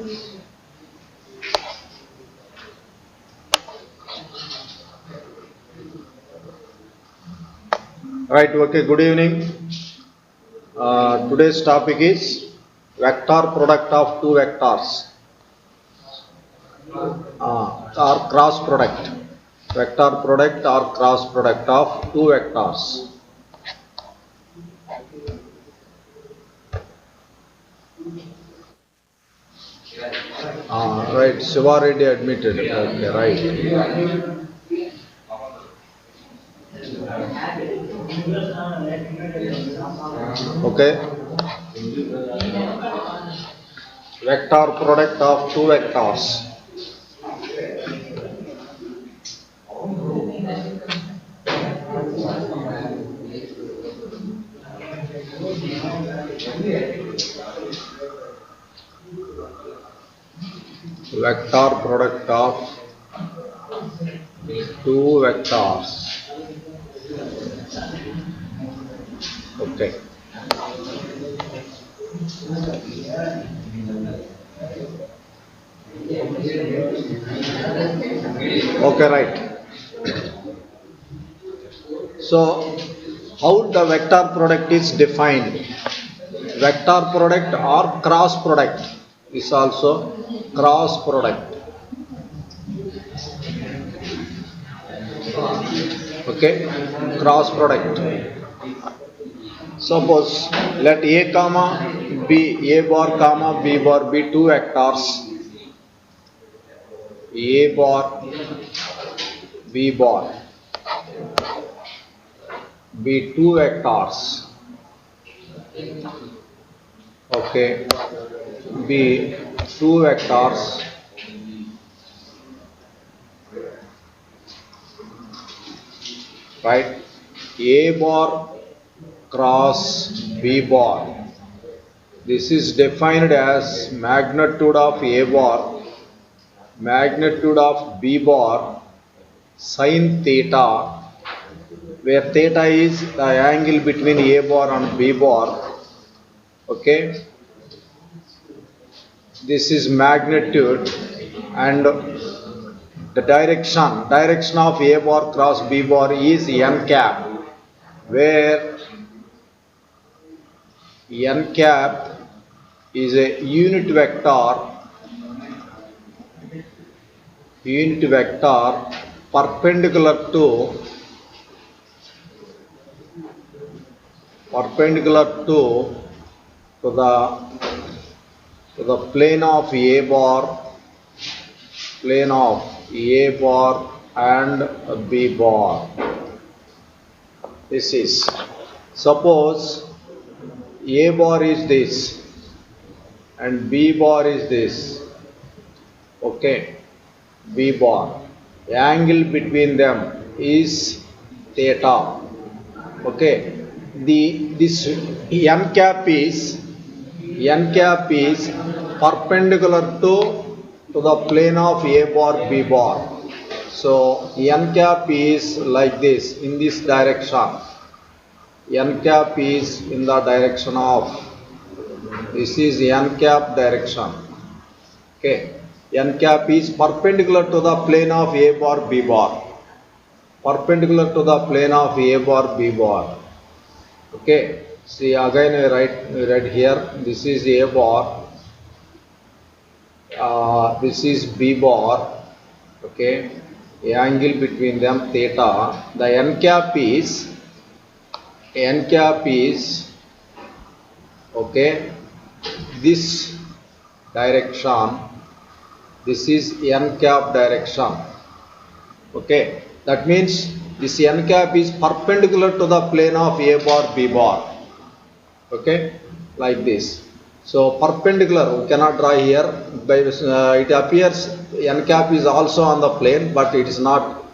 Right, okay, good evening. Today's topic is vector product of two vectors or cross product. Vector product or cross product of two vectors. Right, Shiva Reddy admitted. Okay, right. Okay. Vector product of two vectors. Vector product of two vectors. Okay. Okay, right. So, how the vector product is defined? Vector product or cross product is also cross product. Okay, cross product. Suppose let A comma B, A bar comma B bar be two vectors. A bar B bar be two vectors. Okay, be two vectors. Right, A bar cross B bar. This is defined as magnitude of A bar, magnitude of B bar, sin theta, where theta is the angle between A bar and B bar. Okay, this is magnitude, and the direction of A bar cross B bar is n cap, where n cap is a unit vector perpendicular to the plane of A bar and B bar. This is, suppose A bar is this and B bar is this. Okay, B bar, the angle between them is theta. Okay, this n cap is perpendicular to the plane of A bar B bar. So n cap is like this, in this direction. N cap is in the direction of, this is n cap direction. Okay, n cap is perpendicular to the plane of A bar B bar. Perpendicular to the plane of A bar B bar. Okay, see again we write here, this is A bar, this is B bar. Okay, the angle between them theta. The n cap is okay, this direction, this is n cap direction. Okay, that means this n cap is perpendicular to the plane of A bar B bar. Okay, like this. So perpendicular we cannot draw here, it appears n cap is also on the plane, but it is not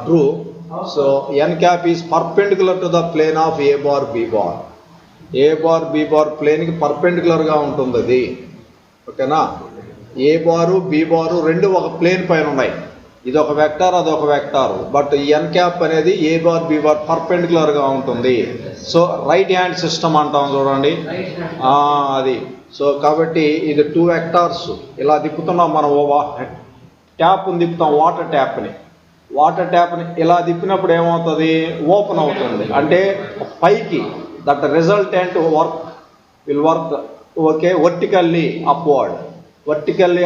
true. So n cap is perpendicular to the plane of A bar B bar. A bar B bar plane ki perpendicular ga untundi. Okay na, A bar B bar rendu oka plane paina unnai. ఇది ఒక vector, అదొక vector, but N cap అనేది ఏ bar B bar perpendicular గా ఉంటుంది. So right hand system అంటాం చూడండి, అది so కాబట్టి ఇది 2 వెక్టార్స్ ఇలా తిప్పుతున్నాం మనం. ట్యాప్ని తిప్పుతాం, వాటర్ ట్యాప్ని ఇలా తిప్పినప్పుడు ఏమవుతుంది, ఓపెన్ అవుతుంది. అంటే పైకి that resultant will work okay vertically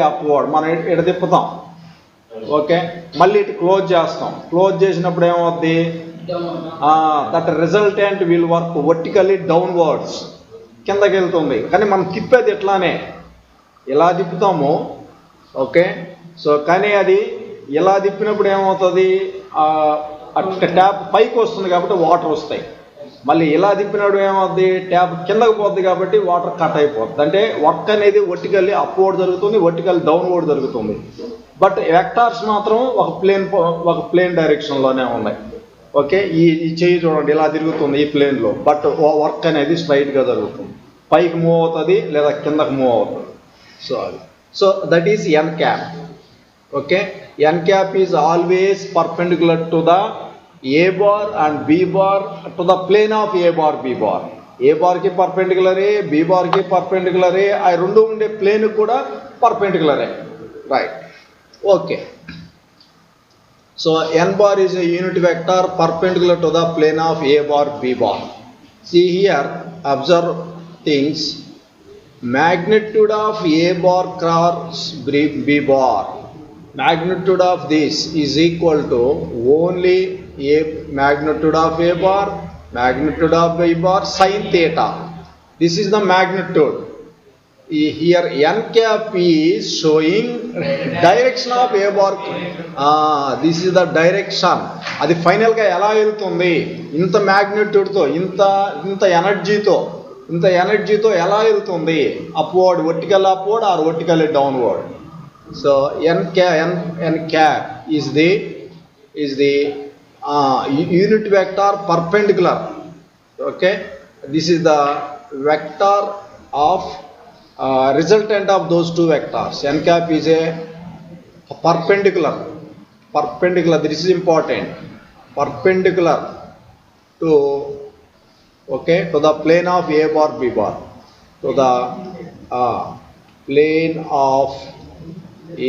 upward మనం ఇటు తిప్పుతాం. ఓకే, మళ్ళీ ఇటు క్లోజ్ చేస్తాం. క్లోజ్ చేసినప్పుడు ఏమవుద్ది, that resultant will work vertically downwards, కిందకి వెళ్తుంది. కానీ మనం తిప్పేది ఎట్లానే ఇలా తిప్పుతాము. ఓకే, సో కానీ అది ఇలా తిప్పినప్పుడు ఏమవుతుంది, ట్యాప్ పైకి వస్తుంది కాబట్టి వాటర్ వస్తాయి. మళ్ళీ ఇలా తిప్పినప్పుడు ఏమవుతుంది, ట్యాప్ కిందకి పోద్ది కాబట్టి వాటర్ కట్ అయిపోతుంది. అంటే వర్క్ అనేది వర్టికల్లీ అప్వర్డ్ జరుగుతుంది, వర్టికల్లీ డౌన్వర్డ్ జరుగుతుంది. బట్ వెక్టార్స్ మాత్రం ఒక ప్లేన్ డైరెక్షన్లోనే ఉన్నాయి. ఓకే, ఈ చెయ్యి చూడండి ఇలా తిరుగుతుంది ఈ ప్లేన్లో, బట్ వర్క్ అనేది స్ట్రైట్గా జరుగుతుంది. పైకి మూవ్ అవుతుంది లేదా కిందకి మూవ్ అవుతుంది. So that is n cap. Okay, n cap is always perpendicular to the A bar and B bar to the plane of A bar B bar. A బార్కి పర్పెండిక్యులరే, బి బార్కి పర్పెండిక్యులరే, ఆ రెండు ఉండే ప్లేన్ కూడా పర్పెండిక్యులరే. Right, okay. So n bar is a unit vector perpendicular to the plane of a bar b bar. See here, observe things. Magnitude of a bar cross b bar, magnitude of this is equal to only a magnitude of a bar, magnitude of b bar sin theta. This is the magnitude. Here n cap is showing direction of a bar. This is the direction. అది ఫైనల్గా ఎలా వెళ్తుంది, ఇంత మ్యాగ్నిట్యూడ్తో, ఇంత ఎనర్జీతో ఎలా వెళ్తుంది, upward, vertical upward or vertical downward. So n cap is the unit vector perpendicular. Okay, this is the vector of resultant of those two vectors. N cap is a perpendicular, this is important, perpendicular to the plane of a bar b bar, to the plane of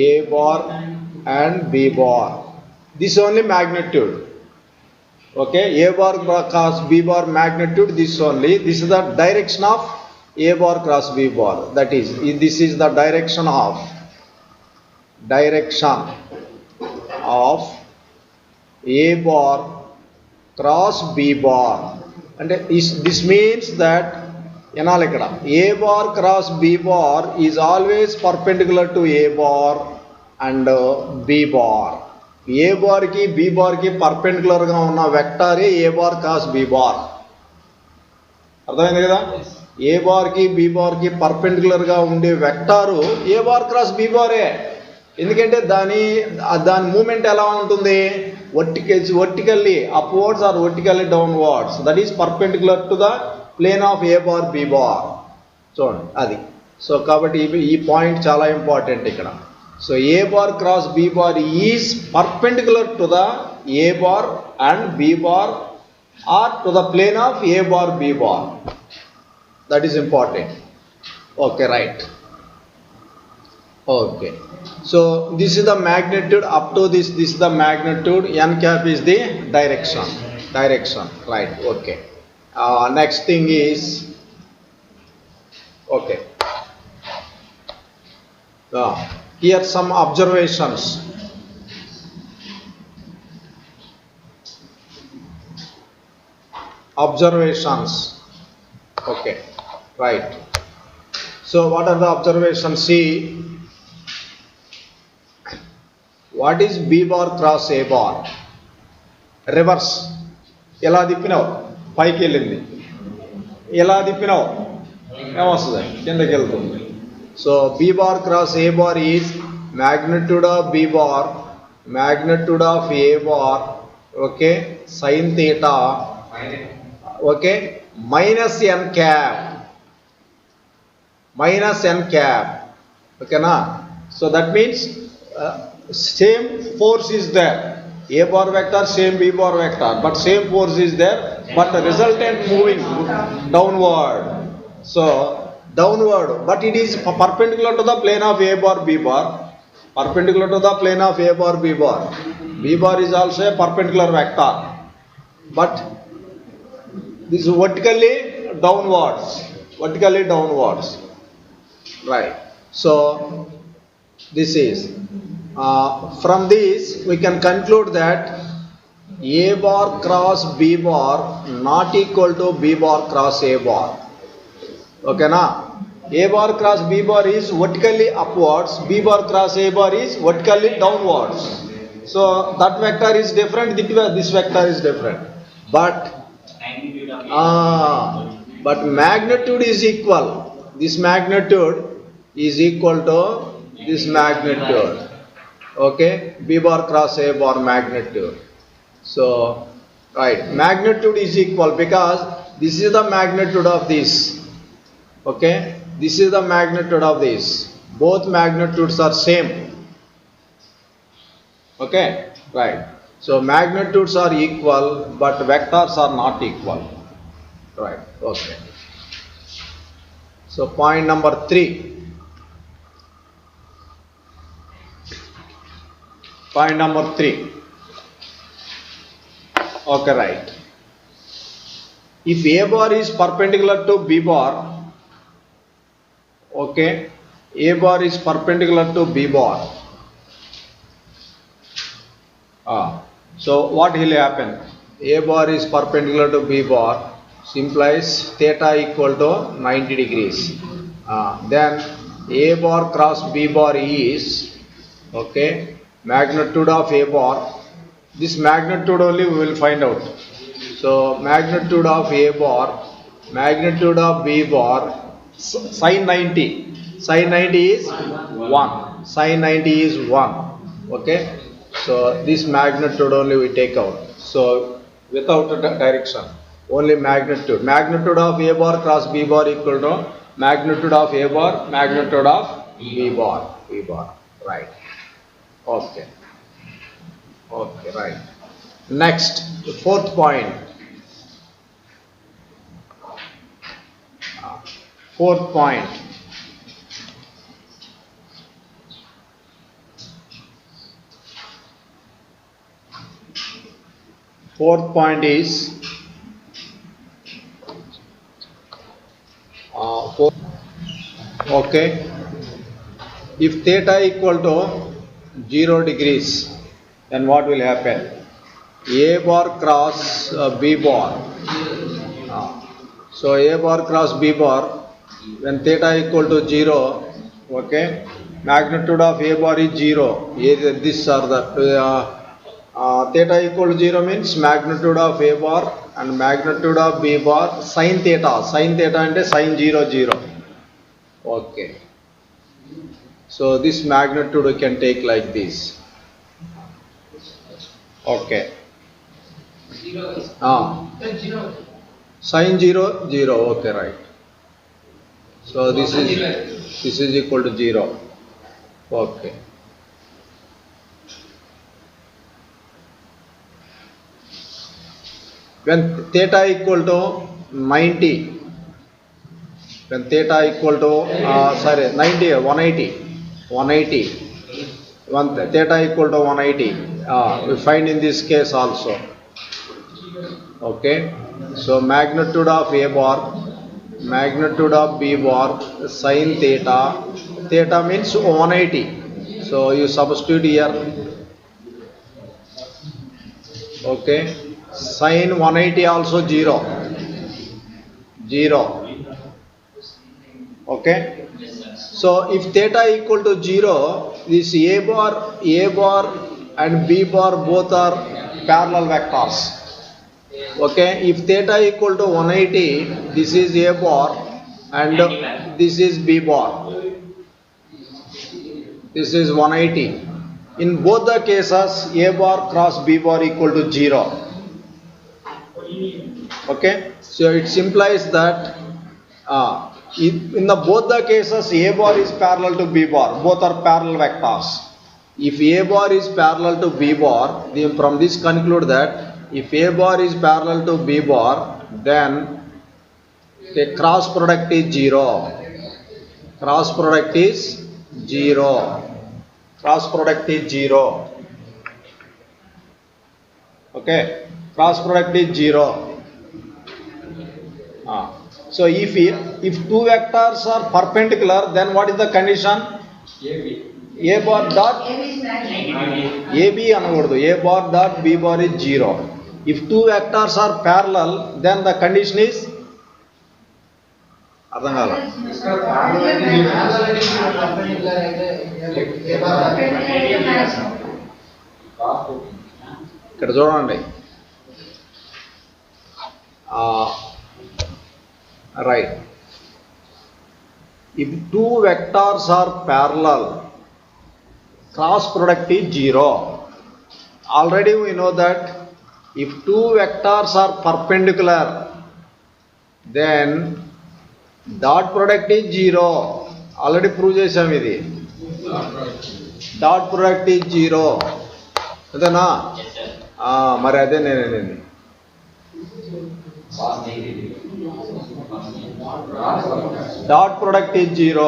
a bar and b bar. This only magnitude. Okay, a bar cross b bar magnitude, this only. This is the direction of a bar cross b bar. That is, this is the direction of a bar cross b bar. And this means that a bar cross b bar is always perpendicular to a bar and b bar. A bar ki b bar ki perpendicular ga unna vector a bar cross b bar. అర్థమైంది కదా? ఏ బార్కి B బార్కి పర్పెండిక్యులర్గా ఉండే vector A bar cross B బారే. ఎందుకంటే దాని moment ఎలా ఉంటుంది, vertically upwards or vertically downwards. That is perpendicular to the plane of A bar B bar. చూడండి అది. సో కాబట్టి ఈ పాయింట్ చాలా ఇంపార్టెంట్ ఇక్కడ. So A bar cross B bar is perpendicular to the A bar and B bar are to the plane of A bar B bar. That is important. Okay, right. Okay, so this is the magnitude up to this is the magnitude. N cap is the direction, right? Okay, next thing is, okay, here some observations. Okay, right. So what are the observations? See, what is b bar cross a bar? Reverse. ఎలా తిప్పినావు పైకి వెళ్ళింది, ఎలా తిప్పినావు ఏమొస్తుంది, కిందకి వెళ్తుంది. So b bar cross a bar is magnitude of b bar, magnitude of a bar, okay, sin theta, okay, minus n cap, okay na. So that means same force is there, a bar vector same b bar vector, but same force is there, but the resultant moving downward. So downward, but it is perpendicular to the plane of A bar B bar, perpendicular to the plane of A bar B bar. B bar is also a perpendicular vector, but this is vertically downwards, right? So this is from this we can conclude that A bar cross B bar not equal to B bar cross A bar. Okay na? A bar cross B bar is vertically upwards, B bar cross A bar is vertically downwards. So that vector is different, this vector is different. But magnitude is equal. This magnitude is equal to this magnitude. Okay, B bar cross A bar magnitude. So, right, magnitude is equal because this is the magnitude of this. Okay, this is the magnitude of this. Both magnitudes are same. Okay, right. So magnitudes are equal, but vectors are not equal. Right. Okay. So point number 3. Point number 3. Okay, right. If A bar is perpendicular to B bar, okay, A bar is perpendicular to B bar. So what will happen? A bar is perpendicular to B bar, implies theta equal to 90 degrees. Then A bar cross B bar is, okay, magnitude of A bar. This magnitude only we will find out. So magnitude of A bar, magnitude of B bar, sin 90. Sin 90 is 1. Sin 90 is 1. Okay. So this magnitude only we take out. So without the direction, only magnitude. Magnitude of A bar cross B bar equal to magnitude of A bar, magnitude of B bar. B bar. Right. Okay. Okay, right. Next, the fourth point. Fourth point. Fourth point is okay. If theta equal to 0 degrees, then what will happen? A bar cross B bar. So A bar cross B bar, when theta equal to 0, okay, magnitude of A bar is 0. This are the theta equal to 0 means magnitude of A bar and magnitude of B bar sin theta. Sin theta and sin 0 0. Okay. So this magnitude we can take like this. Okay. Sin 0 0. Okay, right. So this is equal to 0. Okay. When theta equal to 90, when theta equal to 90, 180, theta equal to 180, we find in this case also. Okay, so magnitude of A bar, magnitude of B bar, sin theta, theta means 180. So you substitute here. Okay. Sin 180 also 0. Okay. So if theta equal to 0, this A bar and B bar both are parallel vectors. Okay. If theta equal to 180, this is A bar and this is B bar. This is 180. In both the cases, A bar cross B bar equal to 0. Okay, so it implies that in both the cases A bar is parallel to B bar, both are parallel vectors. If A bar is parallel to B bar, then from this conclude that if A bar is parallel to B bar, then the cross product is 0. Cross product is 0. Cross product is 0. Okay, cross product is 0. So if two vectors are perpendicular, then what is the condition? A bar dot AB anagurdu. A bar dot B bar is 0. If two vectors are parallel, then the condition is ఇక్కడ చూడండి. Right. If two vectors are parallel, cross product is 0. Already we know that if two vectors are perpendicular, then dot product is 0. Already prove chesam idi. Dot product is 0. Adena? Mari ade nene. Dot product is 0.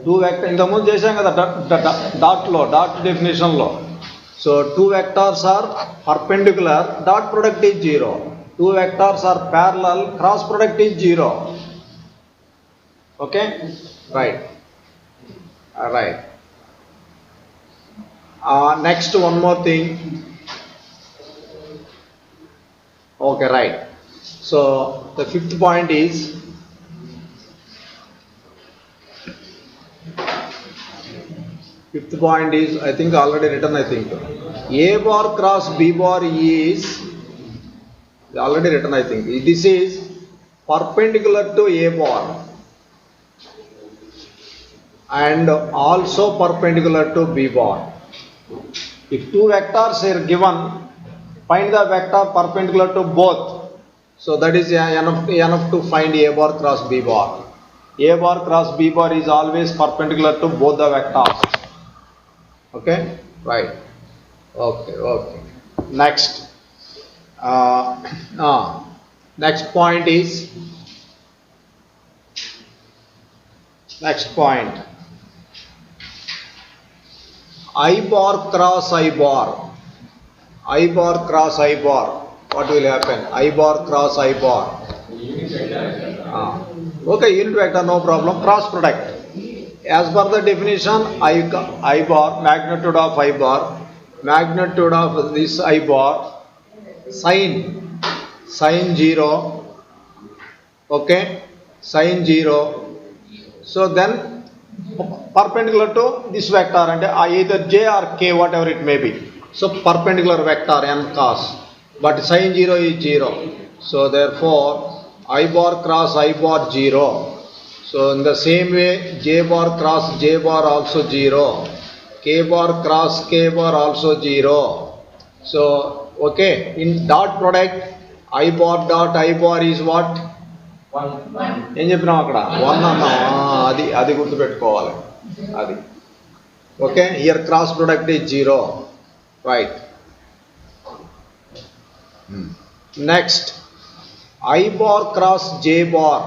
Two vector in the ముందు చేశాం కదా dot definition లో. So two vectors are perpendicular, dot product is 0. Two vectors are parallel, cross product is 0. Okay, right. Next, one more thing. Okay, right. So the fifth point is I think already written. I think A bar cross B bar is already written. I think this is perpendicular to A bar and also perpendicular to B bar. If two vectors are given, find the vector perpendicular to both. So that is enough to find A bar cross B bar. A bar cross B bar is always perpendicular to both the vectors. Okay, right. Okay. Next point is I bar cross I bar. I bar cross I bar. What will happen? I bar cross I bar. Okay, unit vector, no problem. Cross product. As per the definition, I bar, magnitude of I bar, magnitude of this I bar, sin 0. Okay, sin 0. So then perpendicular to this vector and either J or K, whatever it may be. So perpendicular vector n cos, but sin 0 is 0. So therefore I bar cross I bar 0. So in the same way, J bar cross J bar also 0. K bar cross K bar also 0. So okay, in dot product I bar dot I bar is what? 1. ఏం చెప్పినాం అక్కడ 1 అన్నా, అది గుర్తుపెట్టుకోవాలి అది. Okay, here cross product is 0. Right. Next, I bar cross J bar.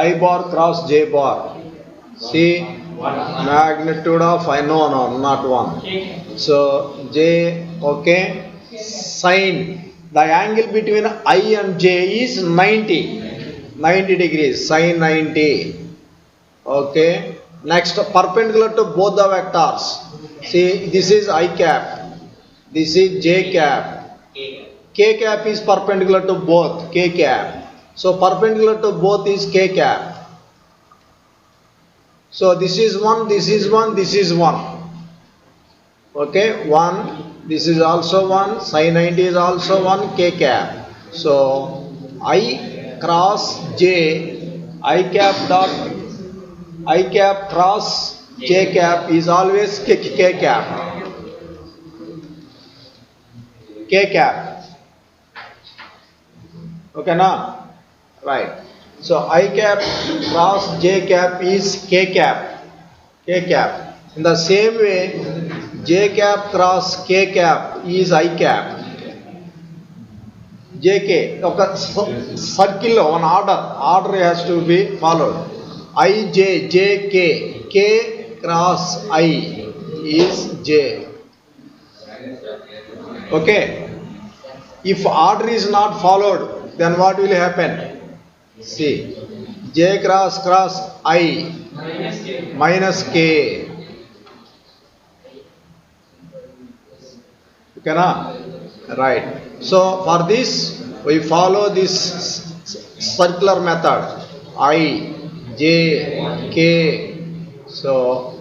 I bar cross J bar. See, magnitude of no, not 1. So J, okay, sin. The angle between I and J is 90 degrees. Sin 90. Okay. Next, perpendicular to both the vectors. See, this is I cap. This is J cap. K cap is perpendicular to both. K cap. So perpendicular to both is K cap. So this is 1, this is 1, this is 1. Okay, 1, this is also 1, sin 90 is also 1, K cap. So I cross J, I cap dot, I cap cross J cap is always K cap. K cap. Okay, now? Right. So I cap cross J cap is K cap. In the same way, J cap cross K cap is I cap. JK, okay, circle, one order has to be followed. I J, J K, K cross I is J. Okay. If order is not followed, then what will happen? See, J cross I minus K. Okay, na? Right. So for this, we follow this circular method. I, J, K. So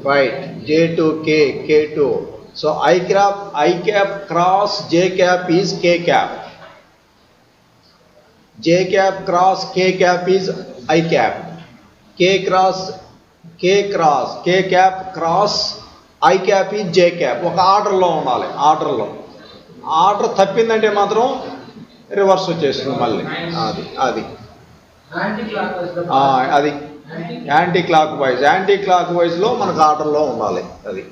right, J to K, K to. So I cap cross J cap is K cap. J cap cross K cap is I cap. K cap cross I cap is J cap. ఒక ఆర్డర్లో ఉండాలి. Order తప్పిందంటే మాత్రం reverse వచ్చేస్తుంది మళ్ళీ. అది anti clock వైజ్లో మనకు ఆర్డర్లో ఉండాలి. అది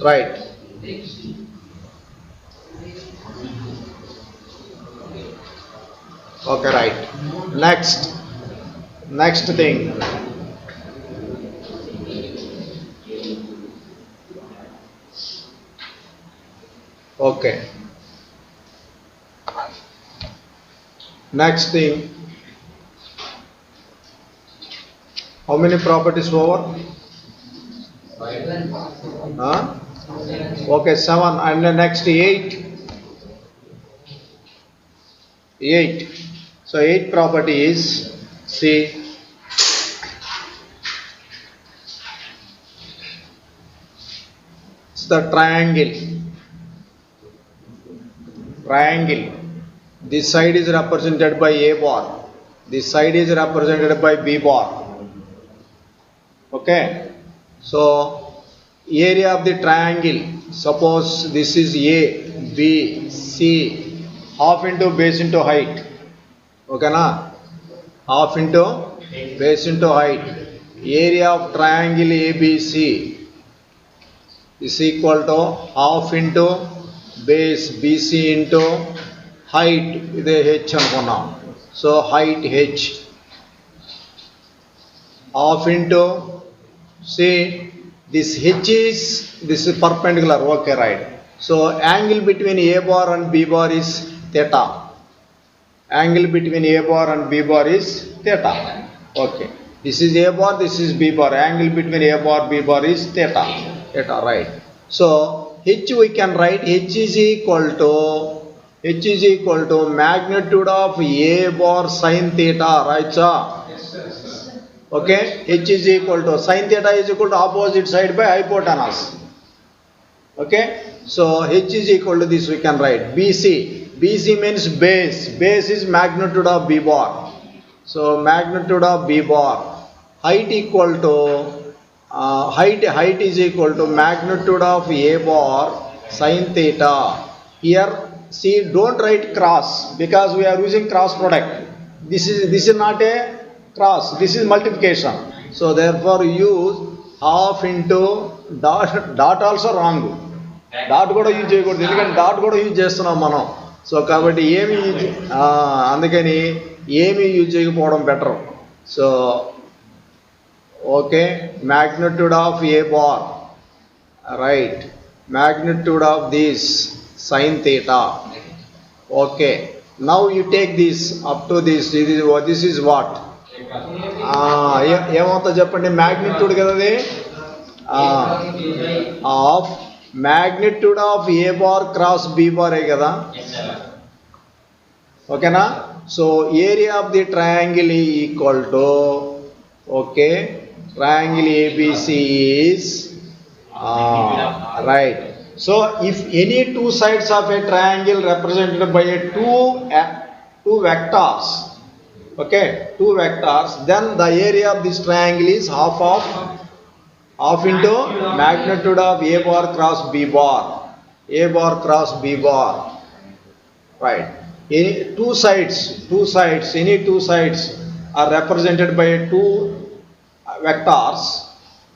right. Okay, right. Next thing. Okay. Next thing. How many properties over? Okay, 7 and the next 8. 8. So 8 property is, see, it's the triangle. This side is represented by A bar. This side is represented by B bar. Okay. So area of the triangle. Suppose this is A, B, C, half into base into height. Okay na? Half into base into height. Area of triangle ABC is equal to half into base BC into height. Ide H anukunnam. So height H. Half into, see, this is perpendicular. Okay, right. So angle between A bar and B bar is theta. Angle between A bar and B bar is theta. Okay. This is A bar, this is B bar. Angle between A bar, B bar is theta. Theta, right. So H we can write H is equal to magnitude of A bar sin theta, right sir? Okay. H is equal to sin theta is equal to opposite side by hypotenuse. Okay. So H is equal to this we can write BC means base. Base is magnitude of B bar. So magnitude of B bar. Height equal to height is equal to magnitude of A bar sin theta. Here see, don't write cross because we are using cross product. This is not a cross. This is multiplication. So therefore use half into dot also wrong. Dot కూడా use చేయకూడదు ఎందుకంటే dot కూడా use చేస్తున్నాం మనం. So కాబట్టి అందుకని ఏమి use చేయకపోవడం better. So okay, magnitude of A bar, right, magnitude of this sin theta. Okay, now you take this up to this. This is what? ఏమవుతుందో చెప్పండి. magnitude కదా అది, of magnitude of A bar cross B bar కదా. ఓకేనా? So area of the triangle equal to, okay, triangle ABC is right. So if any two sides of a triangle represented by a two vectors, okay, two vectors, then the area of this triangle is half into magnitude of A bar cross B bar. A bar cross B bar, right. Any two sides are represented by two vectors,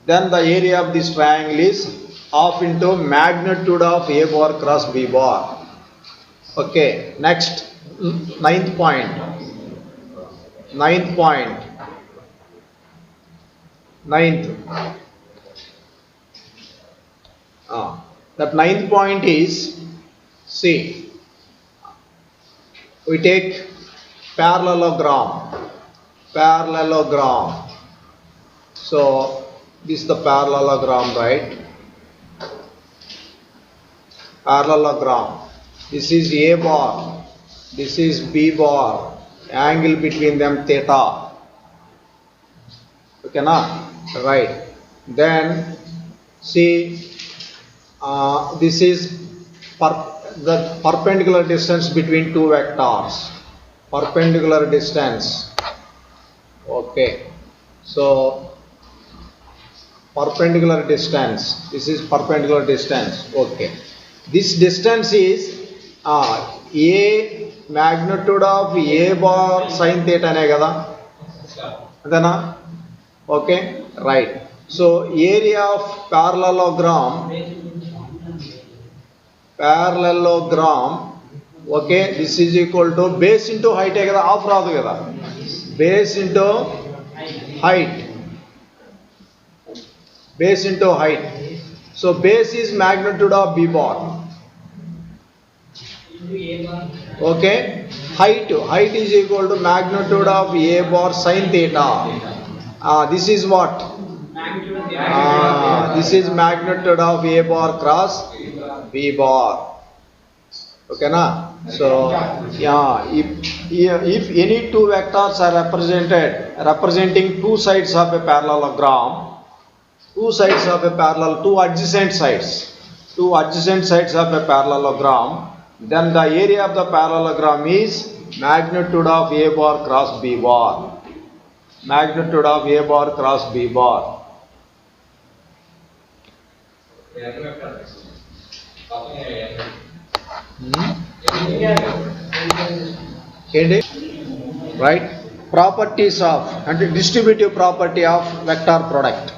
then the area of this triangle is half into magnitude of A bar cross B bar. Okay, next, ninth point. ninth. That ninth point is, see, we take parallelogram. Parallelogram. So this is the parallelogram, right? Parallelogram. This is A bar. This is B bar. Angle between them theta. Okay, na? Right. Then see, this is the perpendicular distance between two vectors. Perpendicular distance. Okay. So perpendicular distance. This is perpendicular distance. Okay. This distance is A magnitude of A bar sin theta ane kada. Adana? Okay. Right. So area of parallelogram. Okay, this is equal to base into height kada, half raadu kada. Base into height. Base into height. So base is magnitude of B bar. Okay. Height is equal to magnitude of A bar sin theta. This is what? This is magnitude of A bar cross B bar. Okay, na? So yeah, if any two vectors are representing two sides of a parallelogram, two adjacent sides of a parallelogram, then the area of the parallelogram is magnitude of A bar cross B bar. Magnitude of A bar cross B bar. Right? Properties of and distributive property of vector product.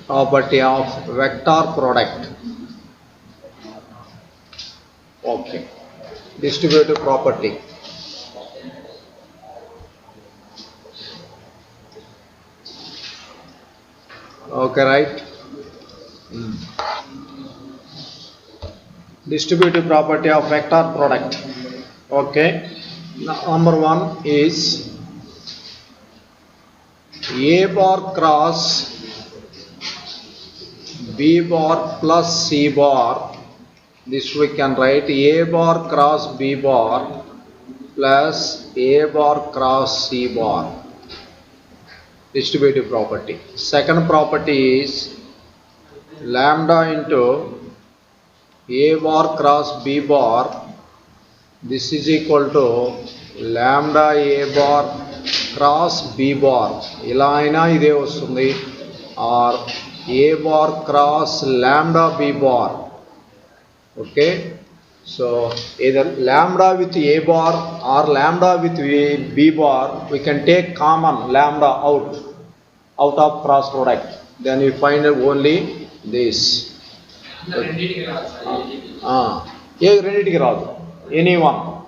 Property of vector product. Okay. Distributive property. Okay, right? Distributive property of vector product. Okay. Number one is A bar cross B bar plus C bar. This we can write A bar cross B bar plus A bar cross C bar. Distributive property. Second property is lambda into A bar cross B bar. This is equal to lambda A bar cross B bar. Ila aina ide vastundi, or A bar cross lambda B bar. Okay. So either lambda with A bar or lambda with B bar, we can take common lambda out of cross product. Then we find only this. Any one.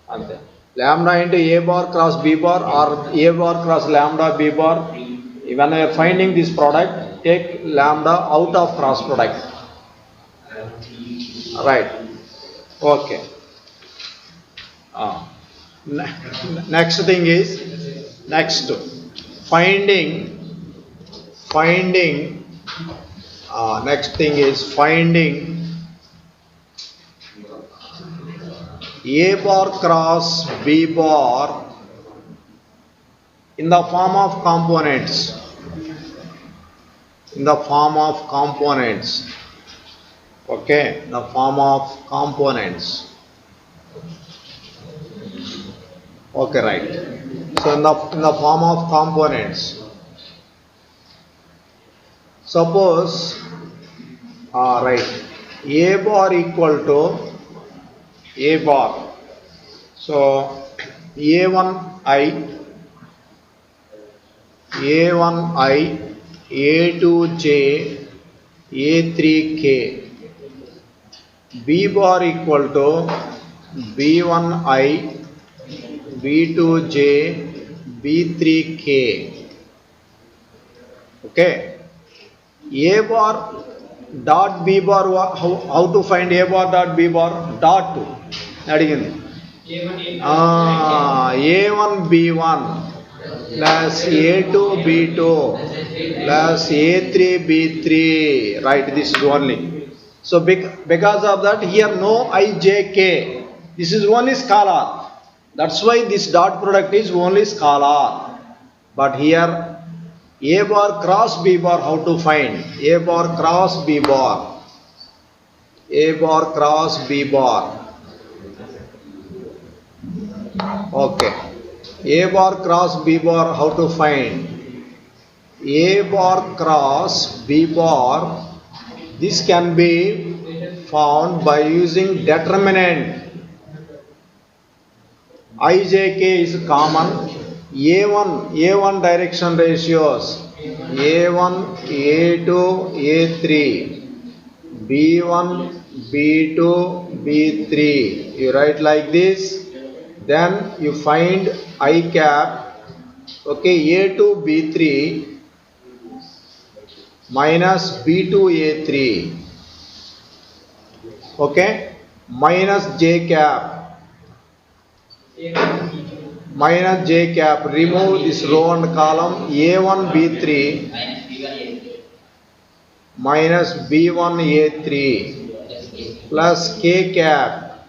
And lambda into A bar cross B bar or A bar cross lambda B bar. When we are finding this product, take lambda out of cross product. Right. Okay. Next thing is finding. Next thing is finding A bar cross B bar in the form of components. Okay, the form of components. Okay, right. So in the form of components. Suppose, right, A bar equal to A bar. So A1I, A2J, A3K. B bar equal to B1I, B2J, B3K. Okay. A bar dot B bar, how to find A bar dot B bar? Dot. Again. A1 B1 plus A2 B2 plus A3 B3. Right, this is only. So because of that, here no IJK. This is only scalar. That's why this dot product is only scalar. But here A bar cross B bar, how to find? A bar cross B bar. A bar cross B bar. Okay. A bar cross B bar, how to find? A bar cross B bar, this can be found by using determinant. IJK is common. A1 direction ratios. A1, A2, A3. B1, B2, B3. You write like this. Then you find I cap, okay, A2 B3 minus B2 A3, okay, minus J cap, remove this row and column. A1 B3 minus B1 A3 plus K cap,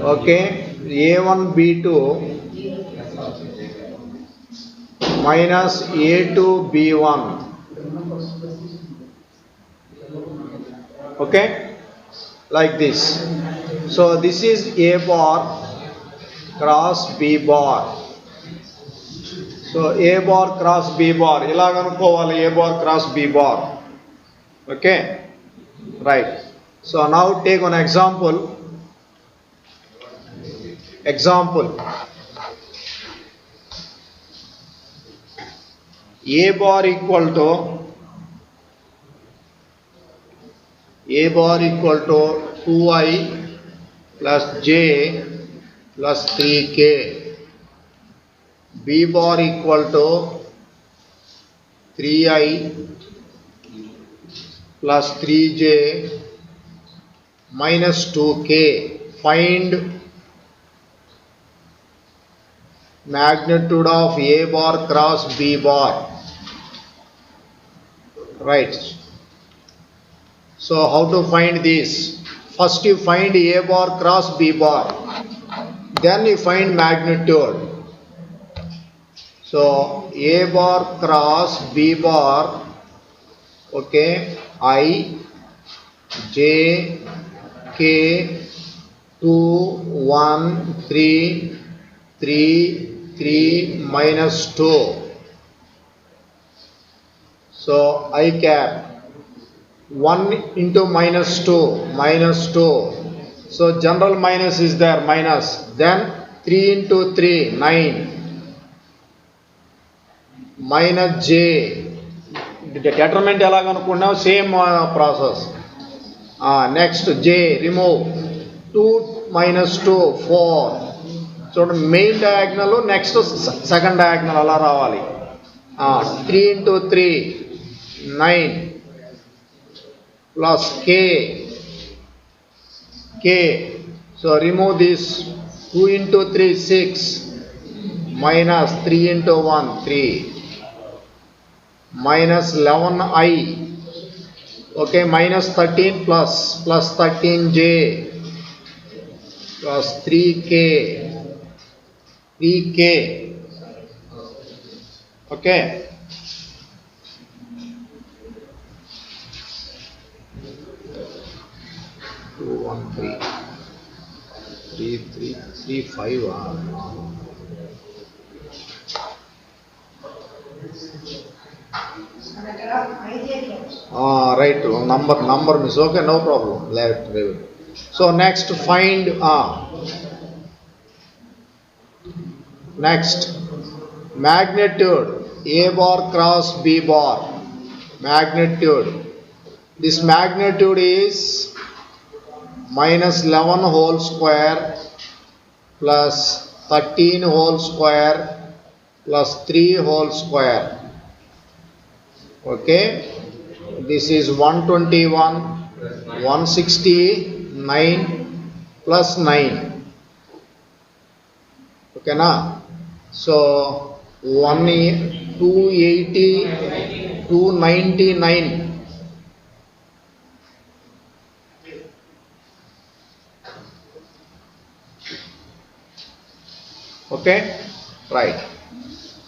okay, A1 B2 minus A2 B1, okay, like this. So this is A bar cross B bar. So A bar cross B bar, ilaganukovali A bar cross B bar, okay, right. So now take an example. A bar equal to 2I plus J plus 3K. B bar equal to 3I plus 3J minus 2K. Find magnitude of A bar cross B bar. Right. So how to find this? First you find A bar cross B bar. Then you find magnitude. So A bar cross B bar, okay, I, J, K, 2, 1, 3, 3 minus 2. So I cap 1 into minus 2, so general minus is there, minus, then 3 into 3, 9, minus J, determinant elaganukunnam, same process. Next J, remove 2 minus 2, 4. So main diagonal, next second diagonal ala ravali. 3 into 3, 9 plus K. So remove this. 2 into 3, 6 minus 3 into 1, 3 minus 11I, okay, minus 13 plus 13J plus 3K, okay. 2, 1, 3, 3, 3, 5. Right, number miss, okay, no problem. Left. So next find next magnitude A bar cross B bar, magnitude This magnitude is minus 11 whole square plus 13 whole square plus 3 whole square. Okay, this is 121, 169 plus 9. Okay na? So 280, 299. Okay, right.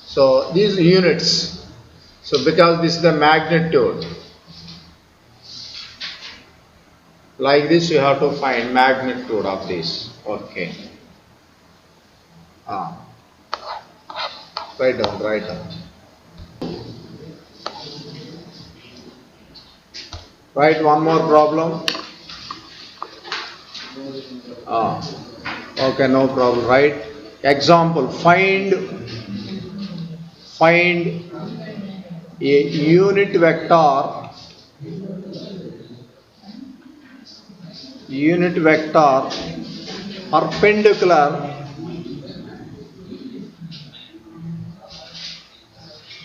So these units. So because this is the magnitude, like this you have to find magnitude of this. Okay. Write down, write down. Write one more problem. Okay, no problem. Right. Example: find a unit vector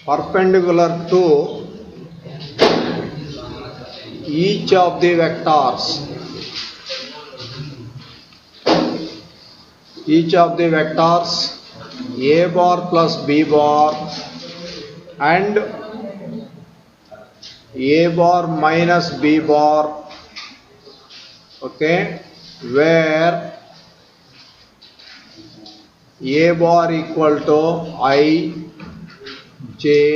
perpendicular to each of the vectors. A bar plus B bar and A bar minus B bar. Okay, where A bar equal to I J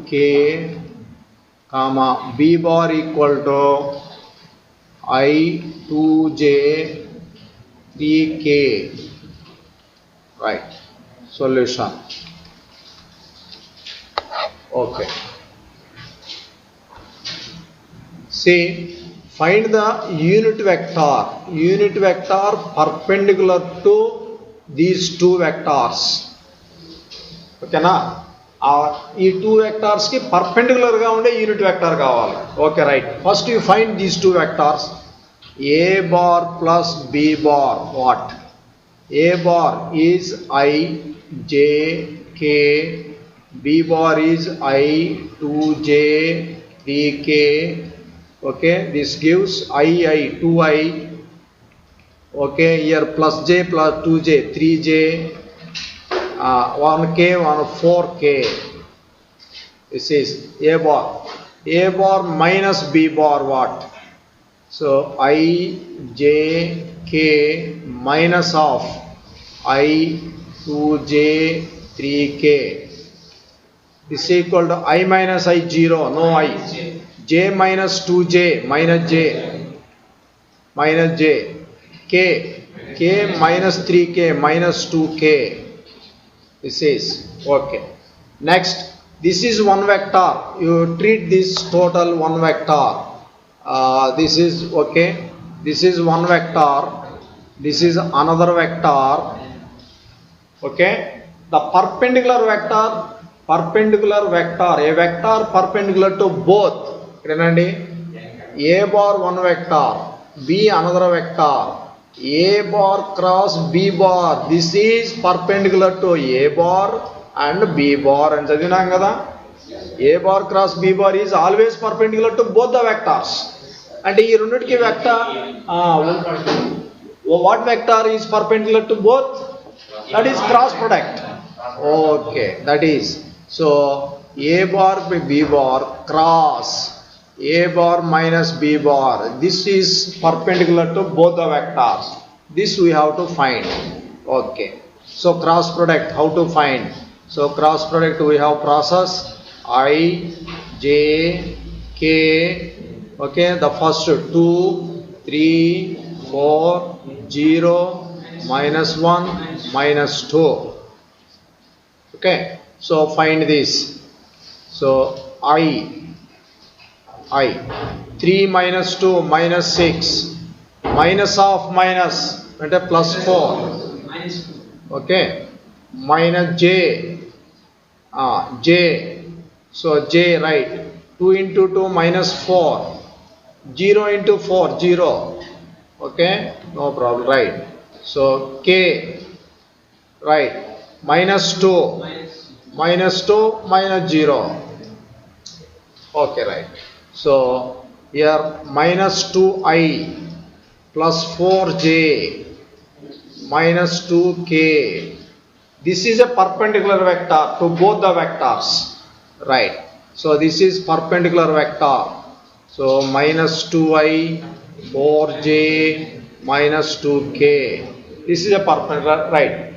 K comma B bar equal to I 2J 3K. Right. Solution. Okay. See, find the unit vector perpendicular to these two vectors. Okay na? ఈ two vectors ki perpendicular ga unde unit vector kavali. Okay, right. First you find these two vectors. A bar plus B bar. What? A bar is I J K, B bar is I 2J 3K. Okay, this gives I 2I. Okay, here plus J plus 2J 3J, 1K 4K. This is A bar. A bar minus B bar what? So I J K minus of I 2J 3K is equal to I minus I 0, no I. J minus 2J minus J K minus 3K minus 2K. This is okay. Next, this is one vector. You treat this total one vector. This is okay. This is one vector. This is another vector. Okay. The perpendicular vector, a vector perpendicular to both. A bar one vector, B another vector. A bar cross B bar. This is perpendicular to A bar and B bar. And A bar cross B bar is always perpendicular to both the vectors. And this vector, what vector is perpendicular to both? That is cross product. Okay, that is. So A bar by B bar cross A bar minus B bar. This is perpendicular to both the vectors. This we have to find. Okay. So cross product, how to find? So cross product we have process I, J, K. Okay, the first 2, 3, 4, 0, minus 1, minus 2. Okay, so find this. So I 3 minus 2 minus 6 minus of minus plus 4. Okay, minus J J. So J, right, 2 into 2 minus 4 0 into 4, 0. Okay, no problem, right. So k, right, minus 2, minus 2, minus 0. Okay, right. So here minus 2i plus 4j minus 2k. This is a perpendicular vector to both the vectors, right? So this is perpendicular vector. So minus 2i, 4j, minus 2k. This is a perpendicular, right?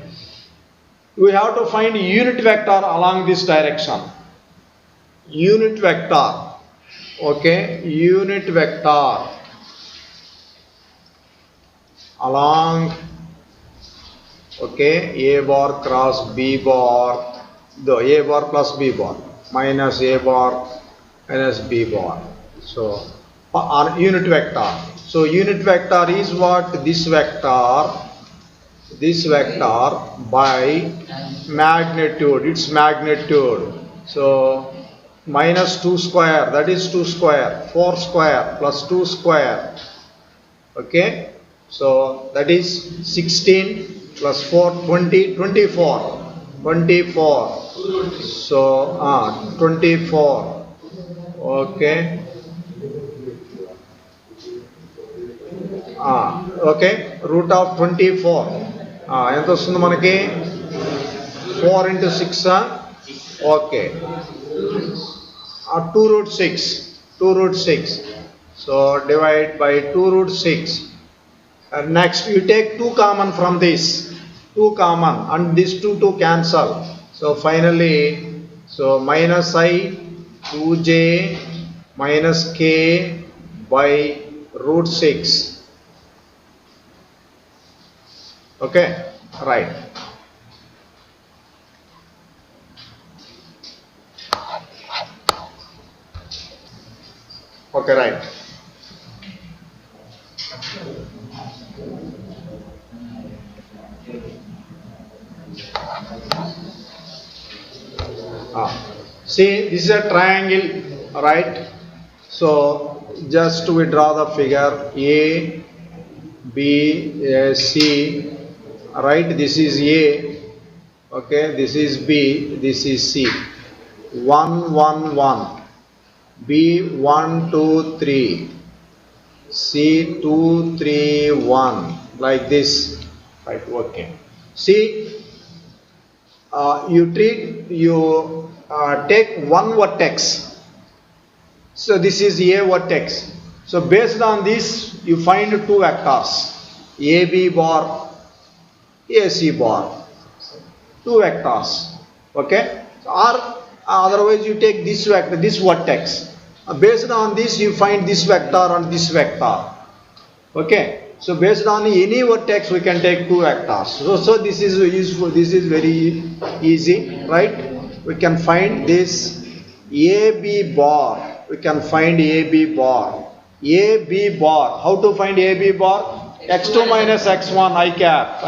We have to find unit vector along this direction. Unit vector, okay? Unit vector along, okay, a bar cross b bar, the a bar plus b bar minus a bar minus b bar. So on unit vector. So unit vector is what? This vector by magnitude, its magnitude. So minus 2 square, that is 2 square, 4 square plus 2 square. Okay, so that is 16 plus 4, 20, 24. 24. So 24. Okay. Okay. Root of 24. ఎంత వస్తుంది మనకి 4 into 6. Okay. 2 root 6. 2 root 6. So divide by 2 root 6. Next you take 2 common from this. 2 common and this 2 cancel. So finally, so minus I 2j minus k by root 6. Okay, right. Okay, right. See, this is a triangle, right? So just we draw the figure A, B, C, right? This is A, okay, this is B, this is C. 1, 1, 1, B 1, 2, 3, C 2, 3, 1, like this, right? Okay. See, you take one vertex. So this is A vertex. So based on this, you find two vectors, AB bar, AC bar, two vectors. Okay, or otherwise you take this vector, this vertex. Based on this, you find this vector and this vector. Okay, so based on any vertex, we can take two vectors. So this is useful. This is very easy, right? We can find this AB bar. We can find AB bar. AB bar. How to find AB bar? X2 minus X1 I cap.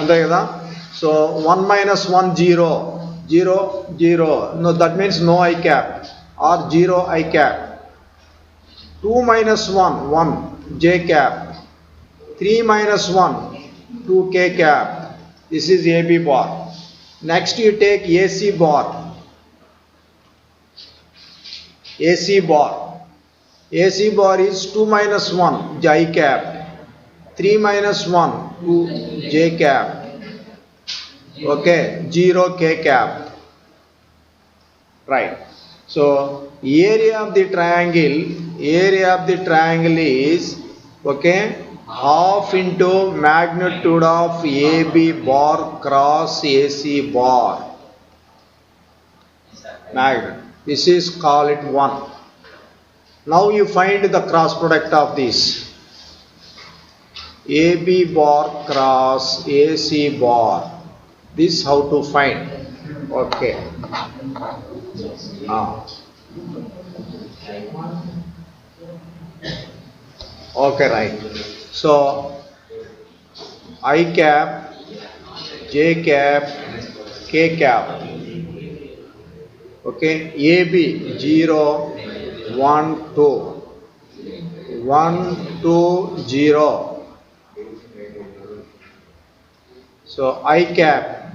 So 1 minus 1 0, 0, 0. No, that means no I cap or 0 I cap. 2 minus 1, 1 J cap. 3 minus 1, 2 K cap. This is AB bar. Next you take AC bar. AC bar. AC bar is 2 minus 1 J cap. 3 minus 1, 2 J cap. Okay, 0 K cap. Right. So area of the triangle is, okay, half into magnitude of AB bar cross AC bar. Magnitude. This is, call it 1. Now you find the cross product of this. AB bar cross AC bar. This how to find. Okay. Okay, right. So I cap, J cap, K cap. Okay, AB 0, 1, 2, 1 2 0. So I cap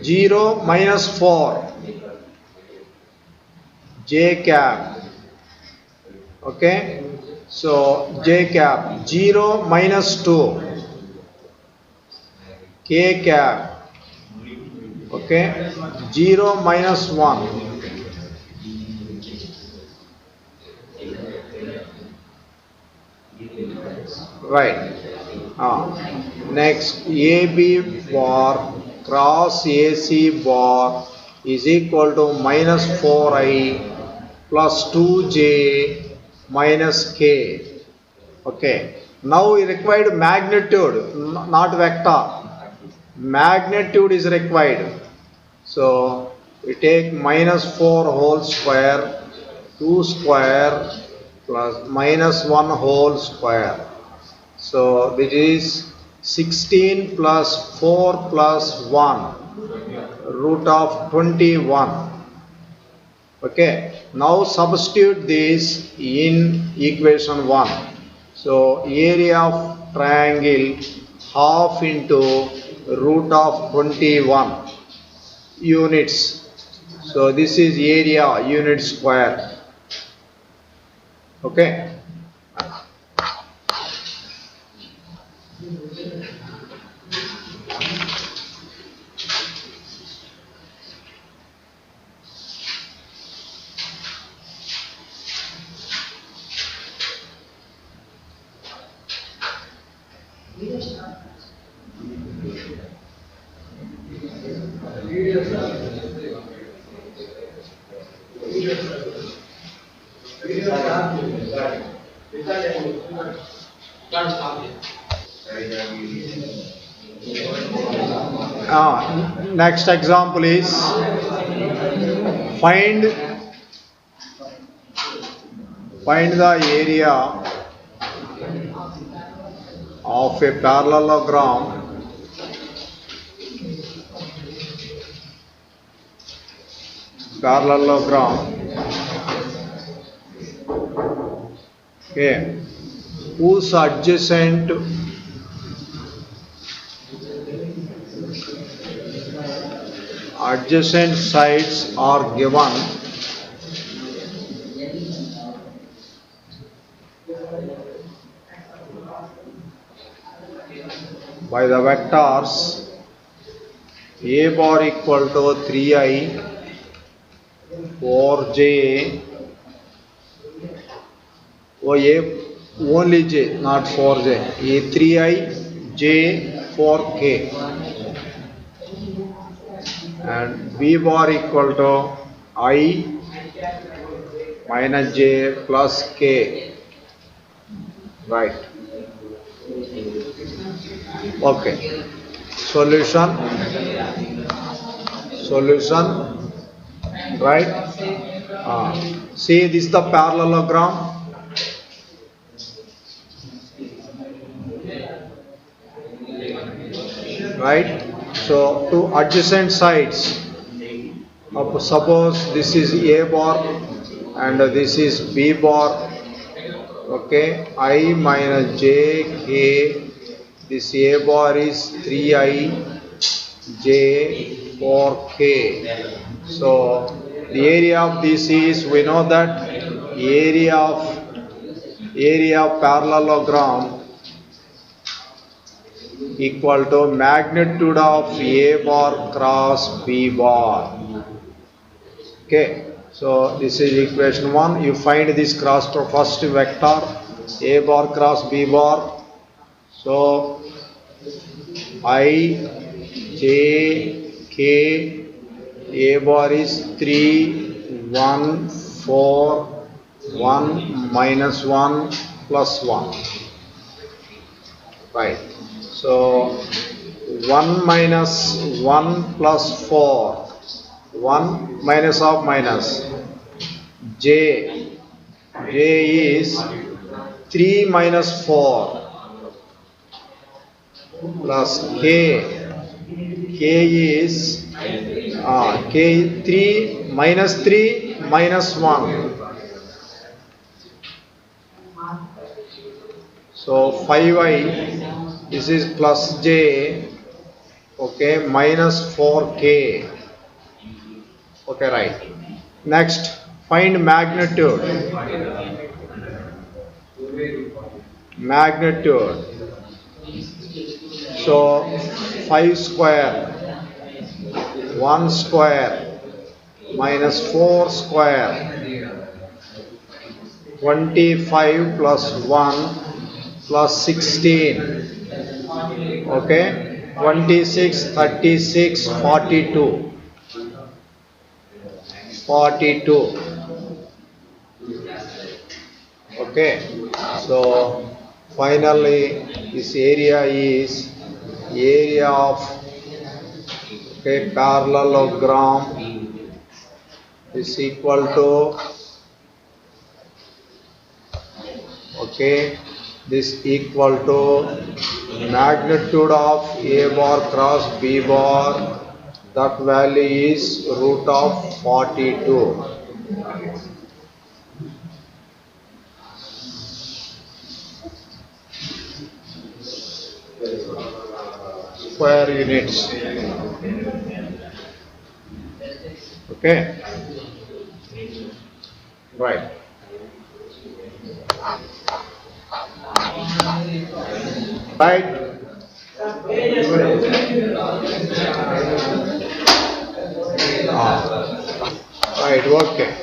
0 minus 4, j cap. Okay, so j cap 0 minus 2, k cap. Okay, 0 minus 1. Right. Next, AB bar cross AC bar is equal to minus 4i plus 2j minus k. Okay. Now we required magnitude, not vector. Magnitude is required. So we take minus 4 whole square, 2 square plus minus 1 whole square. So this is 16 plus 4 plus 1, root of 21. Okay, now substitute this in equation 1. So area of triangle half into root of 21 units. So this is area unit square. Okay. Next example is find the area of a parallelogram okay, whose adjacent sides are given by the vectors a bar equal to 3i 4j, only j, not 4j, a 3i j 4k, and b bar equal to I minus j plus k. Right. Okay. Solution. Right. See, this is the parallelogram. Right. So two adjacent sides. Suppose this is a bar and this is b bar. Okay, I minus j k. This a bar is 3i j 4k. So the area of this is, we know that area of parallelogram equal to magnitude of a bar cross b bar. Okay, so this is equation 1. You find this first vector a bar cross b bar. So I j k, a bar is 3 1 4 1 minus 1 plus 1. Right. So 1 minus 1 plus 4, 1 minus of minus, j is 3 minus 4 plus k is k 3 minus 3 minus 1. So 5i, this is plus j, okay, minus 4k, okay, right. Next, find magnitude. Magnitude. So 5 square, 1 square, minus 4 square, 25 plus 1 plus 16, okay, 26, 36, 42, 42, okay. So finally this area is area of, okay, parallelogram is equal to, okay, this equal to magnitude of a bar cross b bar, that value is root of 42. Square units, okay, right. Right. Right, okay.